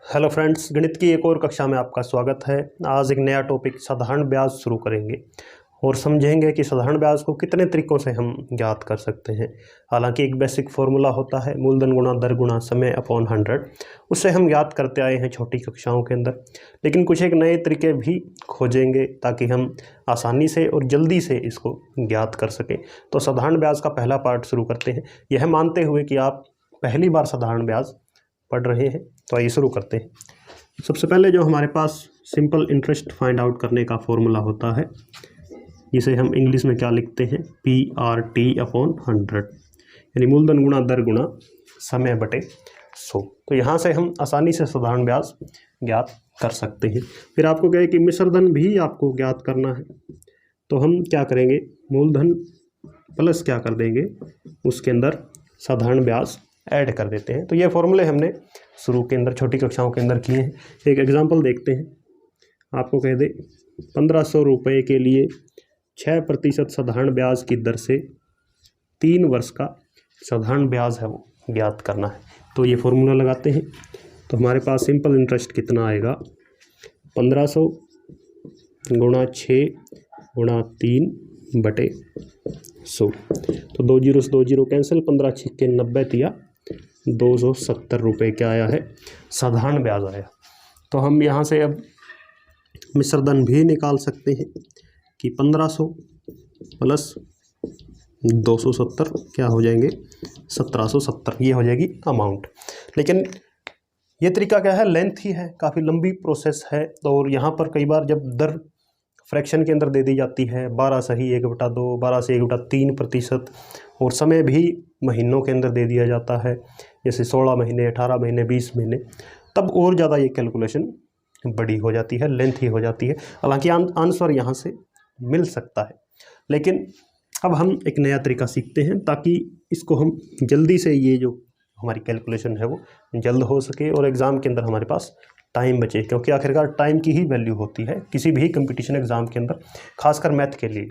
Hello friends, गणित की एक और कक्षा में आपका स्वागत है। आज एक नया टॉपिक साधारण ब्याज शुरू करेंगे और समझेंगे कि साधारण ब्याज को कितने तरीक़ों से हम ज्ञात कर सकते हैं। हालांकि एक बेसिक फार्मूला होता है मूलधन गुणा दर गुणा समय अपॉन 100, उससे हम ज्ञात करते आए हैं छोटी कक्षाओं के अंदर। लेकिन कुछ एक नए तरीके भी खोजेंगे ताकि हम आसानी से और जल्दी से इसको ज्ञात कर सकें। तो साधारण ब्याज का पहला पार्ट शुरू करते हैं, यह मानते हुए कि आप पहली बार साधारण ब्याज पढ़ रहे हैं। तो आइए शुरू करते हैं। सबसे पहले जो हमारे पास सिंपल इंटरेस्ट फाइंड आउट करने का फॉर्मूला होता है, इसे हम इंग्लिश में क्या लिखते हैं, PRT अपॉन 100, यानी मूलधन गुणा दर गुणा समय बटे 100। तो यहाँ से हम आसानी से साधारण ब्याज ज्ञात कर सकते हैं। फिर आपको कहे कि मिश्र धन भी आपको ज्ञात करना है, तो हम क्या करेंगे, मूलधन प्लस क्या कर देंगे, उसके अंदर साधारण ब्याज ऐड कर देते हैं। तो ये फॉर्मूले हमने शुरू के अंदर छोटी कक्षाओं के अंदर किए हैं। एक एग्जांपल देखते हैं। आपको कह दे 1500 रुपये के लिए 6% साधारण ब्याज की दर से 3 वर्ष का साधारण ब्याज है वो ज्ञात करना है। तो ये फॉर्मूला लगाते हैं। तो हमारे पास सिंपल इंटरेस्ट कितना आएगा, 1500 गुणा 6 गुणा 3 बटे 100। तो 2 जीरो से 2 जीरो कैंसिल, 15 छिक्के 90 दिया, 270 रुपये क्या आया है, साधारण ब्याज आया। तो हम यहाँ से अब मिश्र धन भी निकाल सकते हैं कि 1500 प्लस 270 क्या हो जाएंगे, 1770, ये हो जाएगी अमाउंट। लेकिन ये तरीका क्या है, लेंथ ही है, काफ़ी लंबी प्रोसेस है। तो और यहाँ पर कई बार जब दर फ्रैक्शन के अंदर दे दी जाती है 12 सही 1/2, 12 से 1/3%, और समय भी महीनों के अंदर दे दिया जाता है, जैसे 16 महीने, 18 महीने, 20 महीने, तब और ज़्यादा ये कैलकुलेशन बड़ी हो जाती है, लेंथी हो जाती है। हालांकि आंसर यहाँ से मिल सकता है, लेकिन अब हम एक नया तरीका सीखते हैं ताकि इसको हम जल्दी से, ये जो हमारी कैलकुलेशन है वो जल्द हो सके और एग्ज़ाम के अंदर हमारे पास टाइम बचे, क्योंकि आखिरकार टाइम की ही वैल्यू होती है किसी भी कंपटीशन एग्ज़ाम के अंदर, खासकर मैथ के लिए।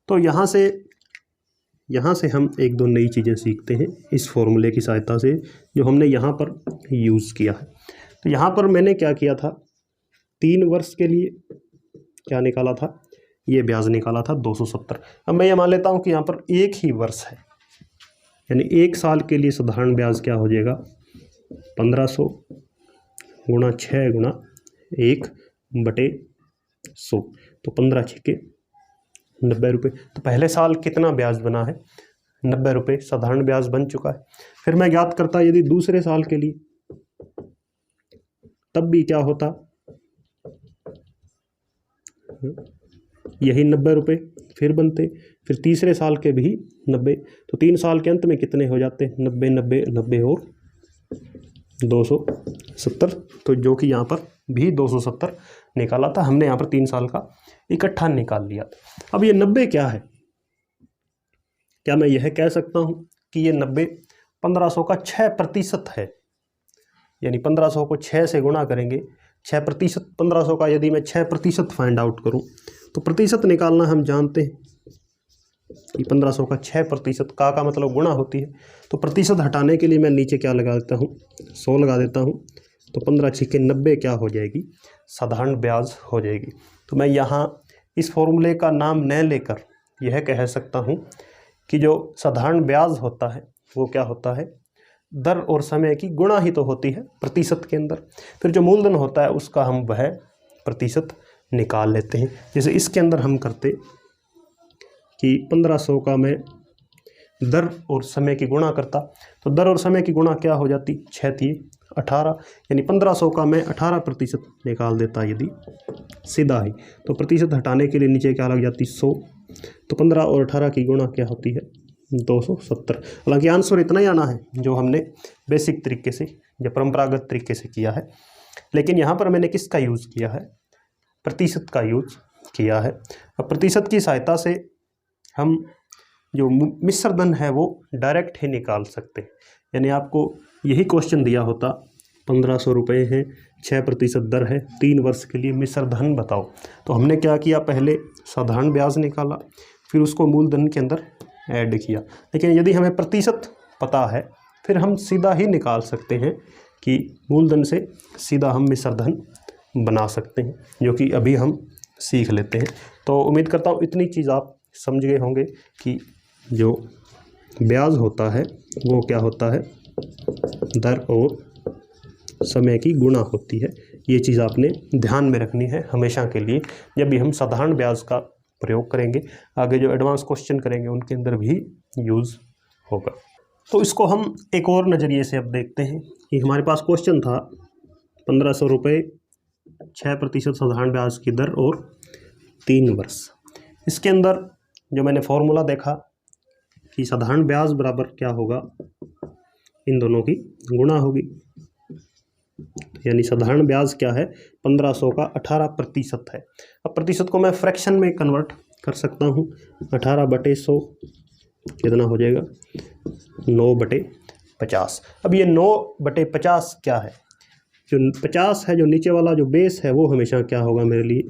तो यहाँ से हम एक दो नई चीज़ें सीखते हैं इस फॉर्मूले की सहायता से जो हमने यहाँ पर यूज़ किया है। तो यहाँ पर मैंने क्या किया था, 3 वर्ष के लिए क्या निकाला था, ये ब्याज निकाला था 270। अब मैं ये मान लेता हूँ कि यहाँ पर एक ही वर्ष है, यानी 1 साल के लिए साधारण ब्याज क्या हो जाएगा, 1500 गुणा 6 गुणा 1 बटे 100। तो 15 छिक्के 90 रुपये। तो पहले साल कितना ब्याज बना है, 90 रुपये साधारण ब्याज बन चुका है। फिर मैं ज्ञात करता यदि दूसरे साल के लिए, तब भी क्या होता, यही 90 रुपये फिर बनते, फिर तीसरे साल के भी 90। तो 3 साल के अंत में कितने हो जाते, 90 90 90 और 270। तो जो कि यहाँ पर भी 270 निकाला था हमने, यहाँ पर 3 साल का इकट्ठा निकाल लिया था। अब ये 90 क्या है, क्या मैं यह कह सकता हूँ कि ये 90 1500 का 6% है, यानी 1500 को 6 से गुणा करेंगे, 6%। 1500 का यदि मैं 6% फाइंड आउट करूँ तो प्रतिशत निकालना हम जानते हैं कि 1500 का 6% का मतलब गुणा होती है। तो प्रतिशत हटाने के लिए मैं नीचे क्या लगा देता हूँ, 100 लगा देता हूँ। तो 15 छिक्के 90 क्या हो जाएगी, साधारण ब्याज हो जाएगी। तो मैं यहाँ इस फॉर्मूले का नाम न लेकर यह कह सकता हूँ कि जो साधारण ब्याज होता है वो क्या होता है, दर और समय की गुणा ही तो होती है प्रतिशत के अंदर। फिर जो मूलधन होता है उसका हम वह प्रतिशत निकाल लेते हैं। जैसे इसके अंदर हम करते कि 1500 का मैं दर और समय की गुणा करता, तो दर और समय की गुणा क्या हो जाती, 6 थी 18, यानी 1500 का मैं 18% निकाल देता यदि सीधा ही। तो प्रतिशत हटाने के लिए नीचे क्या लग जाती, 100। तो 15 और 18 की गुणा क्या होती है, 270। हालांकि आंसर इतना ही आना है जो हमने बेसिक तरीके से या परंपरागत तरीके से किया है। लेकिन यहाँ पर मैंने किसका यूज़ किया है, प्रतिशत का यूज़ किया है। अब प्रतिशत की सहायता से हम जो मिश्र धन है वो डायरेक्ट ही निकाल सकते हैं। यानी आपको यही क्वेश्चन दिया होता, 1500 रुपये हैं, 6% दर है, 3 वर्ष के लिए मिश्र धन बताओ। तो हमने क्या किया, पहले साधारण ब्याज निकाला, फिर उसको मूलधन के अंदर ऐड किया। लेकिन यदि हमें प्रतिशत पता है फिर हम सीधा ही निकाल सकते हैं कि मूलधन से सीधा हम मिश्र धन बना सकते हैं, जो कि अभी हम सीख लेते हैं। तो उम्मीद करता हूँ इतनी चीज़ आप समझ गए होंगे कि जो ब्याज होता है वो क्या होता है, दर और समय की गुणा होती है। ये चीज़ आपने ध्यान में रखनी है हमेशा के लिए जब भी हम साधारण ब्याज का प्रयोग करेंगे। आगे जो एडवांस क्वेश्चन करेंगे उनके अंदर भी यूज़ होगा। तो इसको हम एक और नज़रिए से अब देखते हैं कि हमारे पास क्वेश्चन था 1500 रुपये 6% साधारण ब्याज की दर और 3 वर्ष। इसके अंदर जो मैंने फॉर्मूला देखा कि साधारण ब्याज बराबर क्या होगा, इन दोनों की गुणा होगी। यानी साधारण ब्याज क्या है, 1500 का 18% है। अब प्रतिशत को मैं फ्रैक्शन में कन्वर्ट कर सकता हूँ। 18/100 कितना हो जाएगा, 9/50। अब ये 9/50 क्या है, जो 50 है, जो नीचे वाला जो बेस है वो हमेशा क्या होगा मेरे लिए,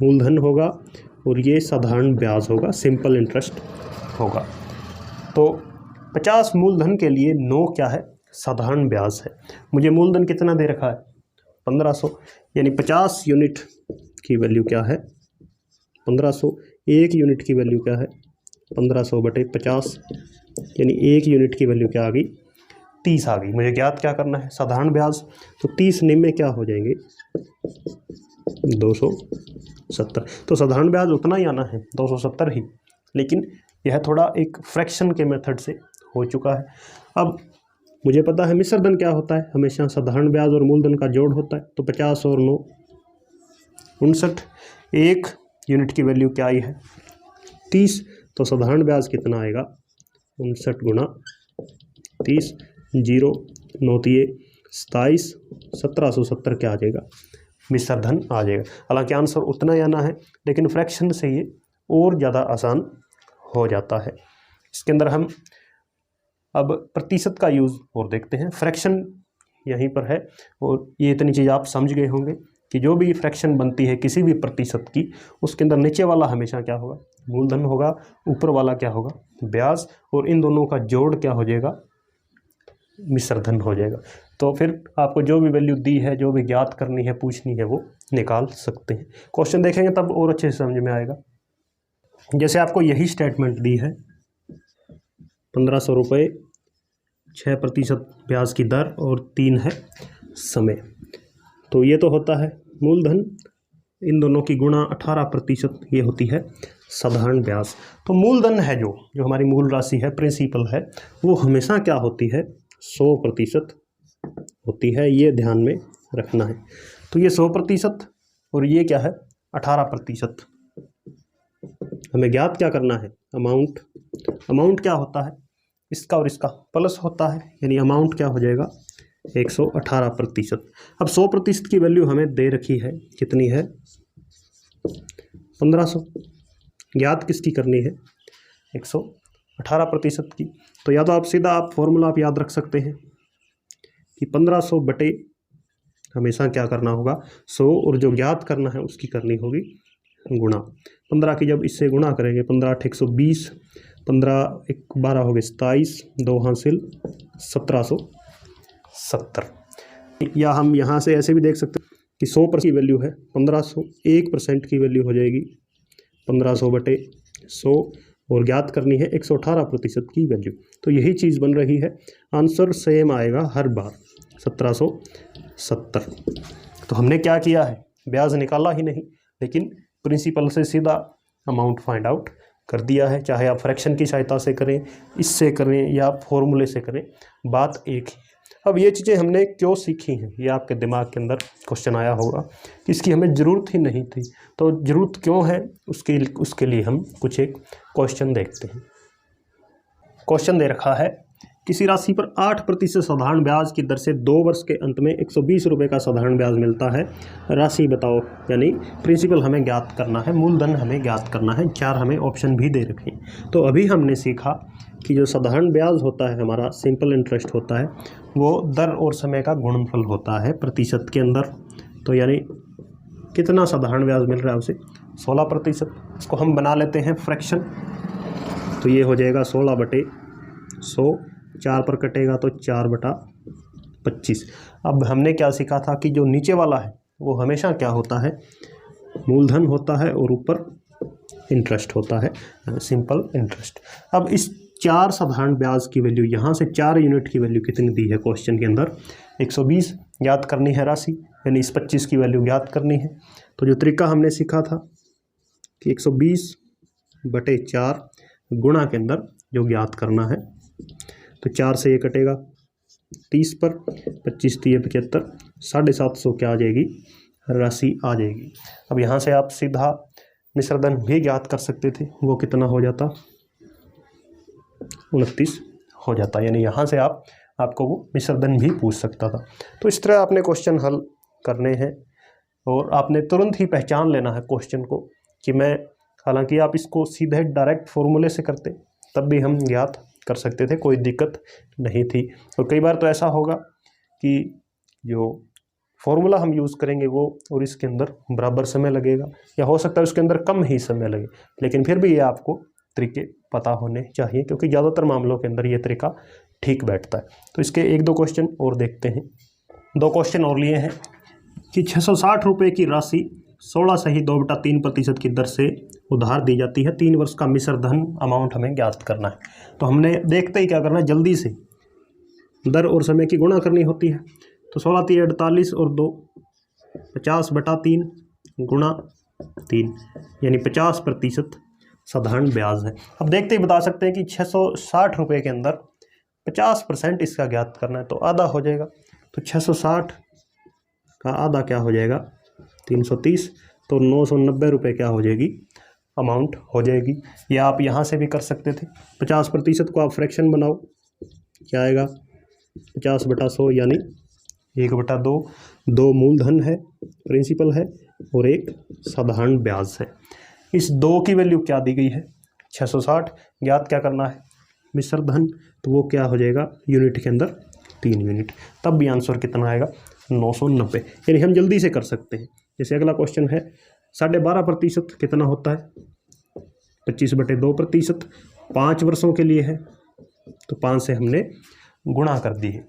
मूलधन होगा, और ये साधारण ब्याज होगा, सिंपल इंटरेस्ट होगा। तो 50 मूलधन के लिए 9 क्या है, साधारण ब्याज है। मुझे मूलधन कितना दे रखा है, 1500, यानी 50 यूनिट की वैल्यू क्या है, 1500। 1 यूनिट की वैल्यू क्या है, 1500/50, यानी 1 यूनिट की वैल्यू क्या आ गई, 30 आ गई। मुझे ज्ञात क्या करना है, साधारण ब्याज। तो 30 में क्या हो जाएंगे, 270। तो साधारण ब्याज उतना ही आना है, 270 ही, लेकिन यह थोड़ा एक फ्रैक्शन के मेथड से हो चुका है। अब मुझे पता है मिश्र धन क्या होता है, हमेशा साधारण ब्याज और मूलधन का जोड़ होता है। तो 50 और 9 59। 1 यूनिट की वैल्यू क्या आई है, 30। तो साधारण ब्याज कितना आएगा, 59 गुणा 30, 0 9 27, 1770 क्या आ जाएगा, मिश्र धन आ जाएगा। हालांकि आंसर उतना ही आना है, लेकिन फ्रैक्शन से ये और ज़्यादा आसान हो जाता है। इसके अंदर हम अब प्रतिशत का यूज़ और देखते हैं। फ्रैक्शन यहीं पर है, और ये इतनी चीज़ आप समझ गए होंगे कि जो भी फ्रैक्शन बनती है किसी भी प्रतिशत की, उसके अंदर नीचे वाला हमेशा क्या होगा, मूलधन होगा, ऊपर वाला क्या होगा, ब्याज, और इन दोनों का जोड़ क्या हो जाएगा, मिश्र धन हो जाएगा। तो फिर आपको जो भी वैल्यू दी है, जो भी ज्ञात करनी है, पूछनी है, वो निकाल सकते हैं। क्वेश्चन देखेंगे तब और अच्छे से समझ में आएगा। जैसे आपको यही स्टेटमेंट दी है, 1500 रुपये 6% ब्याज की दर और 3 है समय। तो ये तो होता है मूलधन, इन दोनों की गुणा 18%, ये होती है साधारण ब्याज। तो मूलधन है जो हमारी मूल राशि है, प्रिंसिपल है, वो हमेशा क्या होती है, 100% होती है। ये ध्यान में रखना है। तो ये 100% और ये क्या है, 18%। हमें ज्ञात क्या करना है, अमाउंट क्या होता है, इसका और इसका प्लस होता है, यानी अमाउंट क्या हो जाएगा, 118%। अब 100% की वैल्यू हमें दे रखी है, कितनी है, 1500। ज्ञात किसकी करनी है, 118% की। तो या तो आप सीधा फॉर्मूला आप याद रख सकते हैं कि 1500 बटे हमेशा क्या करना होगा, 100, और जो ज्ञात करना है उसकी करनी होगी गुणा। 15 की जब इससे गुणा करेंगे, 15 8 120, 15 1 12 हो गए 27, 2 हासिल 1770। या हम यहाँ से ऐसे भी देख सकते हैं कि 100% की वैल्यू है 1500, 1% की वैल्यू हो जाएगी 1500 बटे 100, और ज्ञात करनी है 118% की वैल्यू। तो यही चीज़ बन रही है, आंसर सेम आएगा हर बार, 1770। तो हमने क्या किया है, ब्याज निकाला ही नहीं, लेकिन प्रिंसिपल से सीधा अमाउंट फाइंड आउट कर दिया है। चाहे आप फ्रैक्शन की सहायता से करें, इससे करें, या फॉर्मूले से करें, बात एक ही। अब ये चीज़ें हमने क्यों सीखी हैं, ये आपके दिमाग के अंदर क्वेश्चन आया होगा कि इसकी हमें ज़रूरत ही नहीं थी। तो ज़रूरत क्यों है, उसके लिए हम कुछ एक क्वेश्चन देखते हैं। क्वेश्चन दे रखा है, किसी राशि पर 8% साधारण ब्याज की दर से 2 वर्ष के अंत में 120 रुपये का साधारण ब्याज मिलता है, राशि बताओ। यानी प्रिंसिपल हमें ज्ञात करना है, मूलधन हमें ज्ञात करना है, 4 हमें ऑप्शन भी दे रखे हैं। तो अभी हमने सीखा कि जो साधारण ब्याज होता है हमारा, सिंपल इंटरेस्ट होता है, वो दर और समय का गुणनफल होता है प्रतिशत के अंदर। तो यानी कितना साधारण ब्याज मिल रहा है उसे, 16%। इसको हम बना लेते हैं फ्रैक्शन। तो ये हो जाएगा 16/100, 4 पर कटेगा तो 4/5, 25। अब हमने क्या सीखा था कि जो नीचे वाला है वो हमेशा क्या होता है, मूलधन होता है और ऊपर इंटरेस्ट होता है, सिंपल इंटरेस्ट। अब इस 4 साधारण ब्याज की वैल्यू, यहाँ से 4 यूनिट की वैल्यू कितनी दी है क्वेश्चन के अंदर, 120 याद करनी है राशि, यानी इस 25 की वैल्यू याद करनी है। तो जो तरीका हमने सीखा था कि 120/4 गुणा के अंदर जो ज्ञात करना है, तो 4 से ये कटेगा 30 पर, 25 3 75, 750 क्या आ जाएगी, राशि आ जाएगी। अब यहाँ से आप सीधा मिश्रधन भी ज्ञात कर सकते थे, वो कितना हो जाता, 29 हो जाता, यानी यहाँ से आपको वो मिश्रधन भी पूछ सकता था। तो इस तरह आपने क्वेश्चन हल करने हैं और आपने तुरंत ही पहचान लेना है क्वेश्चन को कि मैं, हालांकि आप इसको सीधे डायरेक्ट फॉर्मूले से करते तब भी हम ज्ञात कर सकते थे, कोई दिक्कत नहीं थी। और कई बार तो ऐसा होगा कि जो फॉर्मूला हम यूज़ करेंगे वो और इसके अंदर बराबर समय लगेगा, या हो सकता है उसके अंदर कम ही समय लगे, लेकिन फिर भी ये आपको तरीके पता होने चाहिए, क्योंकि ज़्यादातर मामलों के अंदर ये तरीका ठीक बैठता है। तो इसके 1-2 क्वेश्चन और देखते हैं। 2 क्वेश्चन और लिए हैं कि 660 रुपये की राशि 16 सही 2/3% की दर से उधार दी जाती है, 3 वर्ष का मिश्रधन अमाउंट हमें ज्ञात करना है। तो हमने देखते ही क्या करना है, जल्दी से दर और समय की गुणा करनी होती है। तो 16 3 48 और 2 50/3 गुणा 3, यानी 50% साधारण ब्याज है। अब देखते ही बता सकते हैं कि 660 रुपये के अंदर 50% इसका ज्ञात करना है, तो आधा हो जाएगा। तो 660 का आधा क्या हो जाएगा, 330, तो 990 रुपये क्या हो जाएगी, अमाउंट हो जाएगी। या आप यहाँ से भी कर सकते थे, 50% को आप फ्रैक्शन बनाओ, क्या आएगा 50/100, यानी 1/2। 2 मूलधन है, प्रिंसिपल है, और 1 साधारण ब्याज है। इस 2 की वैल्यू क्या दी गई है, 660, ज्ञात क्या करना है, मिश्रधन, तो वो क्या हो जाएगा यूनिट के अंदर 3 यूनिट, तब भी आंसर कितना आएगा, 990। यानी हम जल्दी से कर सकते हैं। जैसे अगला क्वेश्चन है 12.5% कितना होता है, 25/2%, 5 वर्षों के लिए है, तो 5 से हमने गुणा कर दी है।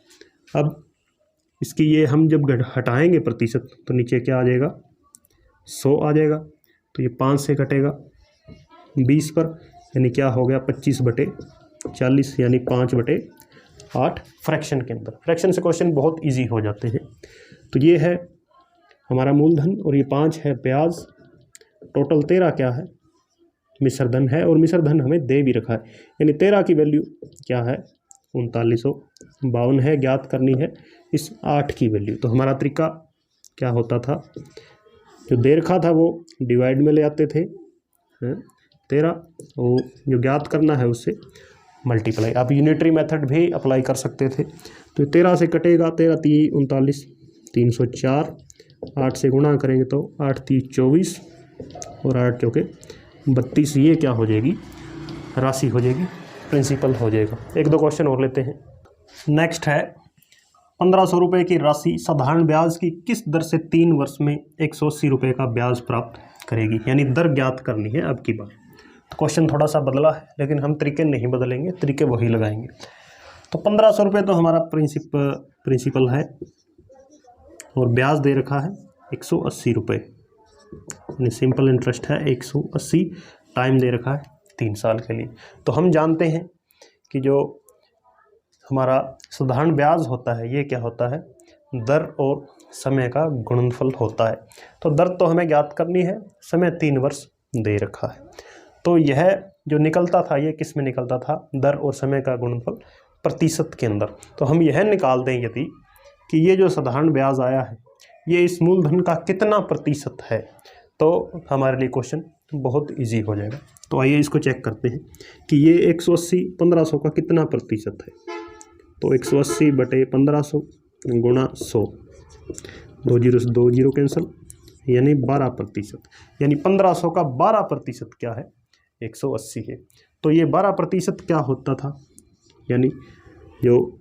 अब इसकी ये हम जब हटाएंगे प्रतिशत तो नीचे क्या आ जाएगा, 100 आ जाएगा। तो ये 5 से कटेगा 20 पर, यानी क्या हो गया 25/40, यानी 5/8 फ्रैक्शन के अंदर। फ्रैक्शन से क्वेश्चन बहुत इजी हो जाते हैं। तो ये है हमारा मूलधन और ये 5 है ब्याज, टोटल 13 क्या है, मिश्रधन है, और मिश्रधन हमें दे भी रखा है, यानी 13 की वैल्यू क्या है, 3952 है, ज्ञात करनी है इस 8 की वैल्यू। तो हमारा तरीका क्या होता था, जो दे रखा था वो डिवाइड में ले आते थे 13, और जो ज्ञात करना है उससे मल्टीप्लाई। आप यूनिटरी मेथड भी अप्लाई कर सकते थे। तो 13 से कटेगा, 13 3 39, 304, 8 से गुणा करेंगे तो 8 3 24 और 8 चौके 32, ये क्या हो जाएगी, राशि हो जाएगी, प्रिंसिपल हो जाएगा। 1-2 क्वेश्चन और लेते हैं। नेक्स्ट है 1500 रुपये की राशि साधारण ब्याज की किस दर से 3 वर्ष में 180 रुपये का ब्याज प्राप्त करेगी, यानी दर ज्ञात करनी है अब की बार। तो क्वेश्चन थोड़ा सा बदला है, लेकिन हम तरीके नहीं बदलेंगे, तरीके वही लगाएंगे। तो 1500 रुपये तो हमारा प्रिंसिपल है और ब्याज दे रखा है 180 रुपये, यानी सिंपल इंटरेस्ट है 180, टाइम दे रखा है 3 साल के लिए। तो हम जानते हैं कि जो हमारा साधारण ब्याज होता है ये क्या होता है, दर और समय का गुणनफल होता है। तो दर तो हमें ज्ञात करनी है, समय 3 वर्ष दे रखा है। तो यह जो निकलता था ये किस में निकलता था, दर और समय का गुणनफल प्रतिशत के अंदर। तो हम यह निकाल दें यदि कि ये जो साधारण ब्याज आया है ये इस मूलधन का कितना प्रतिशत है, तो हमारे लिए क्वेश्चन बहुत इजी हो जाएगा। तो आइए इसको चेक करते हैं कि ये 180 1500 का कितना प्रतिशत है। तो 180/1500 गुणा 100, 2 जीरो से 2 जीरो कैंसिल, यानी 12%, यानी 1500 का 12% क्या है, 180 है। तो ये 12% क्या होता था, यानी जो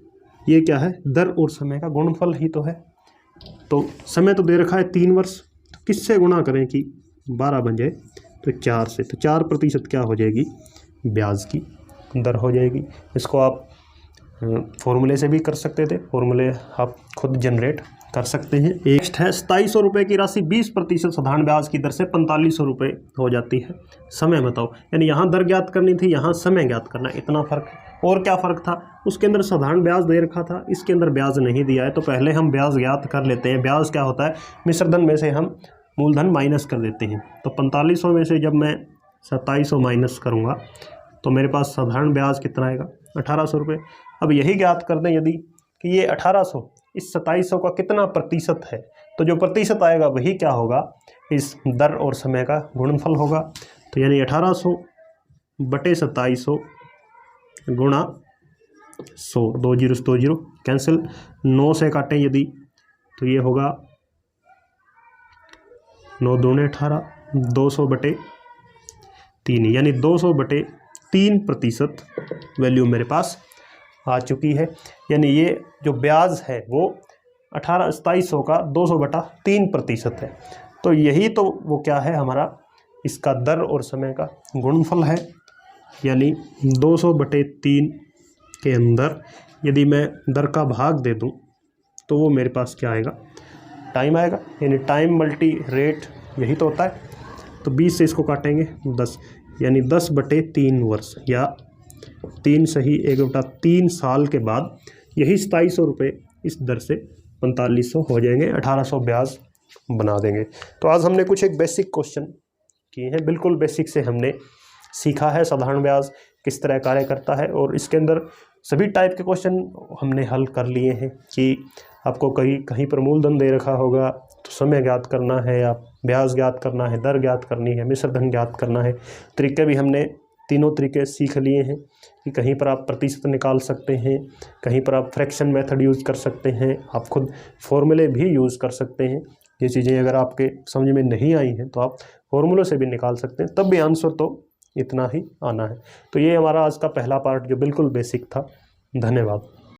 ये क्या है, दर और समय का गुणनफल ही तो है। तो समय तो दे रखा है 3 वर्ष, तो किससे गुणा करें कि 12 बन जाए, तो 4 से। तो 4% क्या हो जाएगी, ब्याज की दर हो जाएगी। इसको आप फॉर्मूले से भी कर सकते थे, फॉर्मूले आप खुद जनरेट कर सकते हैं। नेक्स्ट है 2700 रुपये की राशि 20% साधारण ब्याज की दर से 4500 रुपये हो जाती है। समय बताओ, यानी यहाँ दर ज्ञात करनी थी, यहाँ समय ज्ञात करना, इतना फ़र्क। और क्या फ़र्क था, उसके अंदर साधारण ब्याज दे रखा था, इसके अंदर ब्याज नहीं दिया है। तो पहले हम ब्याज ज्ञात कर लेते हैं। ब्याज क्या होता है, मिश्रधन में से हम मूलधन माइनस कर देते हैं। तो 4500 में से जब मैं 2700 माइनस करूँगा तो मेरे पास साधारण ब्याज कितना आएगा, 1800 रुपये। अब यही ज्ञात कर दें यदि कि ये 1800 इस 2700 का कितना प्रतिशत है, तो जो प्रतिशत आएगा वही क्या होगा, इस दर और समय का गुणनफल होगा। तो यानी 1800 बटे 2700 गुणा 100, 2 जीरो 2 जीरो कैंसिल, 9 से काटें यदि तो ये होगा 9 दूने 18, 200 बटे 3, यानी 200 बटे 3% वैल्यू मेरे पास आ चुकी है। यानी ये जो ब्याज है वो 2700 का 200 बटा 3% है। तो यही तो वो क्या है हमारा, इसका दर और समय का गुणनफल है। यानी 200 बटे 3 के अंदर यदि मैं दर का भाग दे दूं तो वो मेरे पास क्या आएगा, टाइम आएगा। यानी टाइम मल्टी रेट, यही तो होता है। तो 20 से इसको काटेंगे 10, यानी 10 बटे 3 वर्ष, या 3 सही 1 बटा 3 साल के बाद यही 2700 रुपये इस दर से 4500 हो जाएंगे, 1800 ब्याज बना देंगे। तो आज हमने कुछ एक बेसिक क्वेश्चन किए हैं, बिल्कुल बेसिक से हमने सीखा है साधारण ब्याज किस तरह कार्य करता है, और इसके अंदर सभी टाइप के क्वेश्चन हमने हल कर लिए हैं। कि आपको कहीं पर मूलधन दे रखा होगा तो समय ज्ञात करना है, या ब्याज ज्ञात करना है, दर ज्ञात करनी है, मिश्रधन ज्ञात करना है। तरीके भी हमने तीनों तरीके सीख लिए हैं कि कहीं पर आप प्रतिशत निकाल सकते हैं, कहीं पर आप फ्रैक्शन मेथड यूज़ कर सकते हैं, आप खुद फॉर्मूले भी यूज़ कर सकते हैं। ये चीज़ें अगर आपके समझ में नहीं आई हैं तो आप फॉर्मूलों से भी निकाल सकते हैं, तब भी आंसर तो इतना ही आना है। तो ये हमारा आज का पहला पार्ट जो बिल्कुल बेसिक था। धन्यवाद।